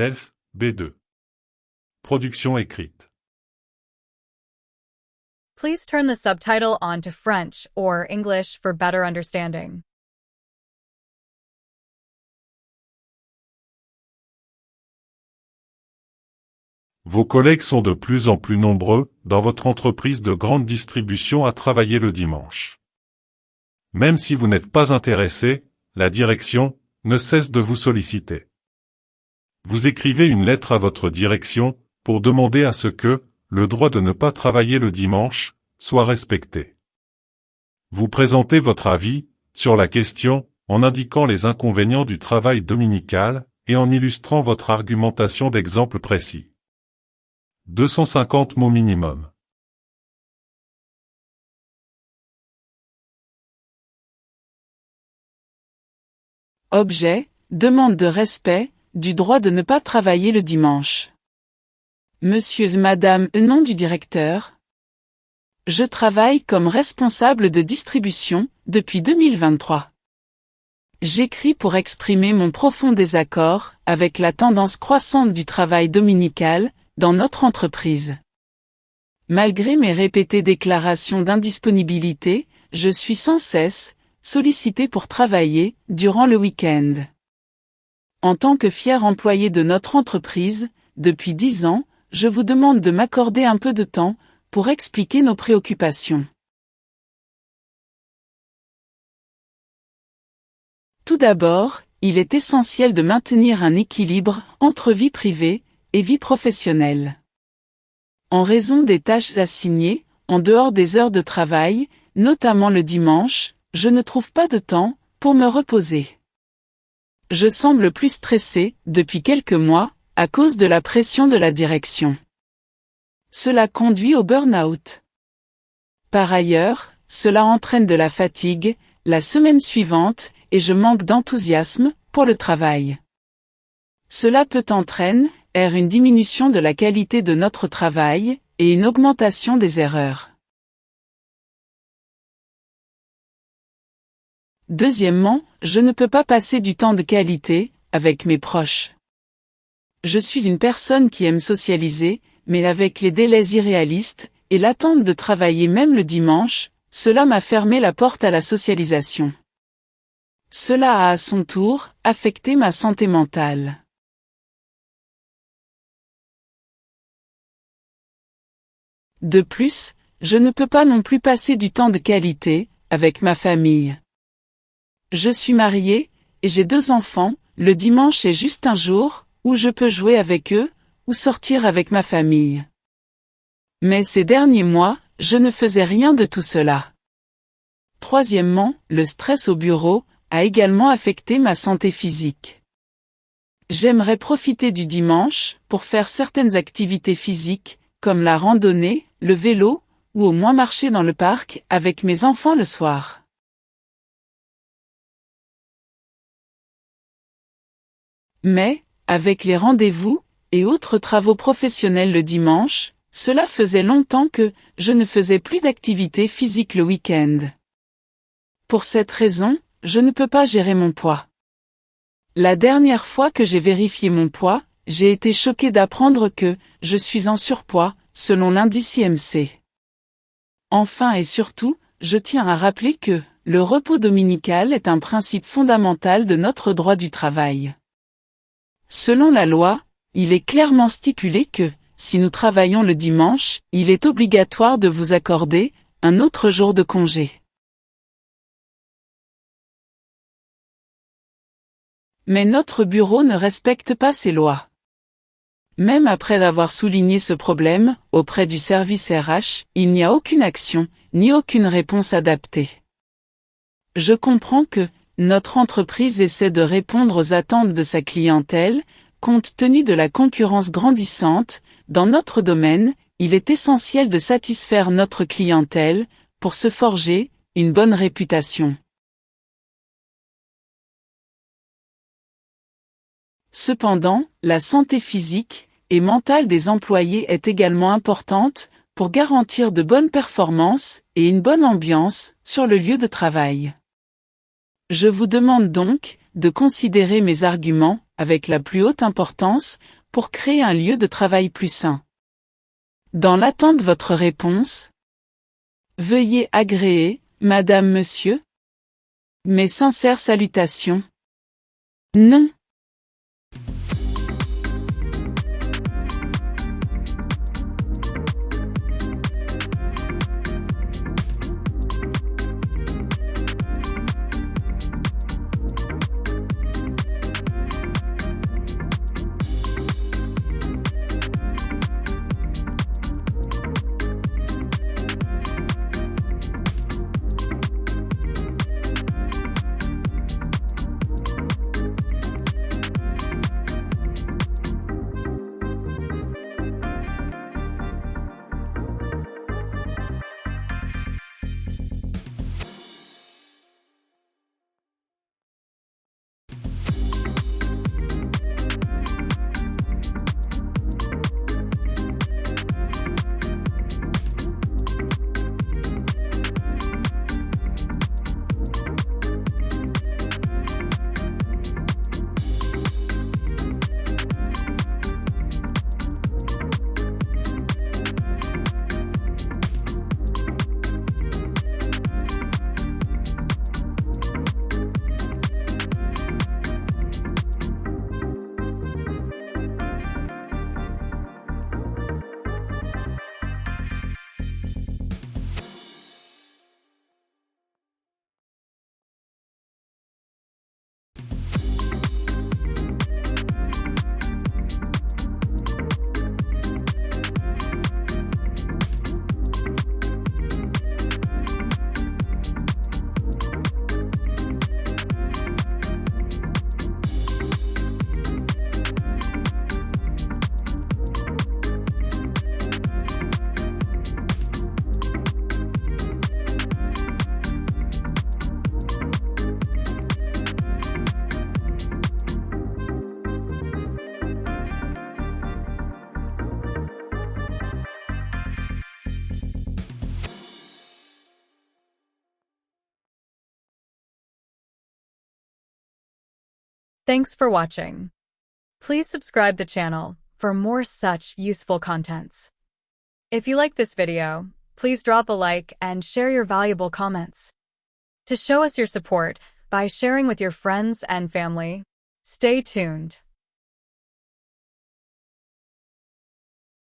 DELF B2. Production écrite. Please turn the subtitle on to French or English for better understanding. Vos collègues sont de plus en plus nombreux dans votre entreprise de grande distribution à travailler le dimanche. Même si vous n'êtes pas intéressé, la direction ne cesse de vous solliciter. Vous écrivez une lettre à votre direction pour demander à ce que le droit de ne pas travailler le dimanche soit respecté. Vous présentez votre avis sur la question en indiquant les inconvénients du travail dominical et en illustrant votre argumentation d'exemples précis. 250 mots minimum. Objet, demande de respect, du droit de ne pas travailler le dimanche. Monsieur, Madame, nom du directeur. Je travaille comme responsable de distribution depuis 2023. J'écris pour exprimer mon profond désaccord avec la tendance croissante du travail dominical dans notre entreprise. Malgré mes répétées déclarations d'indisponibilité, je suis sans cesse sollicité pour travailler durant le week-end. En tant que fier employé de notre entreprise, depuis 10 ans, je vous demande de m'accorder un peu de temps pour expliquer nos préoccupations. Tout d'abord, il est essentiel de maintenir un équilibre entre vie privée et vie professionnelle. En raison des tâches assignées, en dehors des heures de travail, notamment le dimanche, je ne trouve pas de temps pour me reposer. Je semble plus stressé depuis quelques mois à cause de la pression de la direction. Cela conduit au burn-out. Par ailleurs, cela entraîne de la fatigue la semaine suivante et je manque d'enthousiasme pour le travail. Cela peut entraîner une diminution de la qualité de notre travail et une augmentation des erreurs. Deuxièmement, je ne peux pas passer du temps de qualité avec mes proches. Je suis une personne qui aime socialiser, mais avec les délais irréalistes et l'attente de travailler même le dimanche, cela m'a fermé la porte à la socialisation. Cela a à son tour affecté ma santé mentale. De plus, je ne peux pas non plus passer du temps de qualité avec ma famille. Je suis marié, et j'ai 2 enfants, le dimanche est juste un jour où je peux jouer avec eux, ou sortir avec ma famille. Mais ces derniers mois, je ne faisais rien de tout cela. Troisièmement, le stress au bureau a également affecté ma santé physique. J'aimerais profiter du dimanche pour faire certaines activités physiques, comme la randonnée, le vélo, ou au moins marcher dans le parc avec mes enfants le soir. Mais, avec les rendez-vous et autres travaux professionnels le dimanche, cela faisait longtemps que je ne faisais plus d'activité physique le week-end. Pour cette raison, je ne peux pas gérer mon poids. La dernière fois que j'ai vérifié mon poids, j'ai été choqué d'apprendre que je suis en surpoids, selon l'indice IMC. Enfin et surtout, je tiens à rappeler que le repos dominical est un principe fondamental de notre droit du travail. Selon la loi, il est clairement stipulé que, si nous travaillons le dimanche, il est obligatoire de vous accorder un autre jour de congé. Mais notre bureau ne respecte pas ces lois. Même après avoir souligné ce problème auprès du service RH, il n'y a aucune action, ni aucune réponse adaptée. Je comprends que notre entreprise essaie de répondre aux attentes de sa clientèle, compte tenu de la concurrence grandissante. Dans notre domaine, il est essentiel de satisfaire notre clientèle pour se forger une bonne réputation. Cependant, la santé physique et mentale des employés est également importante pour garantir de bonnes performances et une bonne ambiance sur le lieu de travail. Je vous demande donc de considérer mes arguments avec la plus haute importance pour créer un lieu de travail plus sain. Dans l'attente de votre réponse, veuillez agréer, Madame, Monsieur. Mes sincères salutations. Non. Thanks for watching. Please subscribe the channel for more such useful contents. If you like this video, please drop a like and share your valuable comments. To show us your support by sharing with your friends and family, stay tuned.